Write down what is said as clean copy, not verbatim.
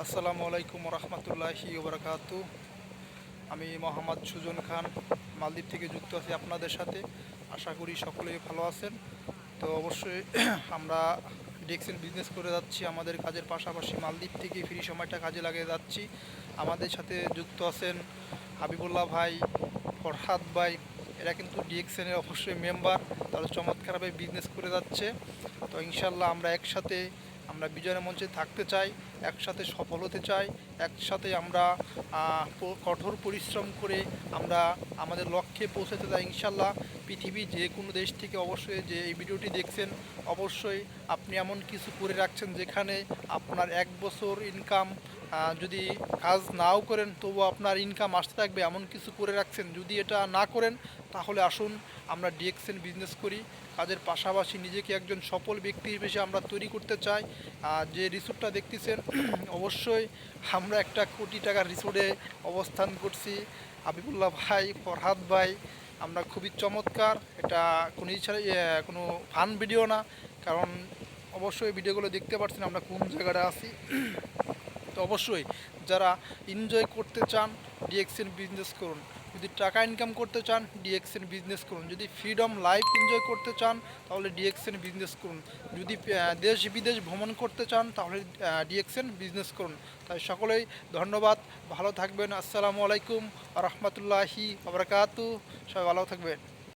আসসালামু আলাইকুম রহমতুল্লাহি ওবরাকাতু। আমি মোহাম্মদ সুজন খান মালদ্বীপ থেকে যুক্ত আছি আপনাদের সাথে। আশা করি সকলেই ভালো আছেন। তো অবশ্যই আমরা ডেক্সেন বিজনেস করে যাচ্ছি, আমাদের কাজের পাশাপাশি মালদ্বীপ থেকে ফ্রি সময়টা কাজে লাগিয়ে যাচ্ছি। আমাদের সাথে যুক্ত আছেন হাবিবুল্লাহ ভাই, ফরহাদ ভাই। এরা কিন্তু ডিএক্সএনের অবশ্যই মেম্বার, তারা চমৎকারভাবে বিজনেস করে যাচ্ছে। তো ইনশাল্লাহ আমরা বিজয়ের মঞ্চে থাকতে চাই, একসাথে সফল হতে চাই, একসাথে আমরা কঠোর পরিশ্রম করে আমরা আমাদের লক্ষ্যে পৌঁছাতে চাই ইনশাল্লাহ। পৃথিবীর যে কোনো দেশ থেকে অবশ্যই যে এই ভিডিওটি দেখছেন, অবশ্যই আপনি এমন কিছু করে রাখছেন যেখানে আপনার 1 বছর ইনকাম, যদি কাজ নাও করেন তবু আপনার ইনকাম আসতে থাকবে, এমন কিছু করে রাখছেন। যদি এটা না করেন তাহলে আসুন আমরা ডিএক্সএন বিজনেস করি। কাজের পাশাপাশি নিজেকে একজন সফল ব্যক্তি হিসেবে আমরা তৈরি করতে চাই। যে রিসোর্টটা দেখতেছেন অবশ্যই আমরা 1 কোটি টাকার রিসোর্টে অবস্থান করছি। হাবিবুল্লাহ ভাই, ফরহাদ ভাই, আমরা খুবই চমৎকার। এটা কোনো কোনো ফান ভিডিও না, কারণ অবশ্যই ভিডিওগুলো দেখতে পাচ্ছেন আমরা কোন জায়গাটা আছি। তো অবশ্যই যারা এনজয় করতে চান ডিএক্সএন বিজনেস করুন, যদি টাকা ইনকাম করতে চান ডিএক্সএন বিজনেস করুন, যদি ফ্রিডম লাইফ এনজয় করতে চান তাহলে ডিএক্সএন বিজনেস করুন, যদি দেশ বিদেশ ভ্রমণ করতে চান তাহলে ডিএক্সএন বিজনেস করুন। তাই সকলেই ধন্যবাদ, ভালো থাকবেন। আসসালামু আলাইকুম রহমতুল্লাহি আবরাকাতু। সবাই ভালো থাকবেন।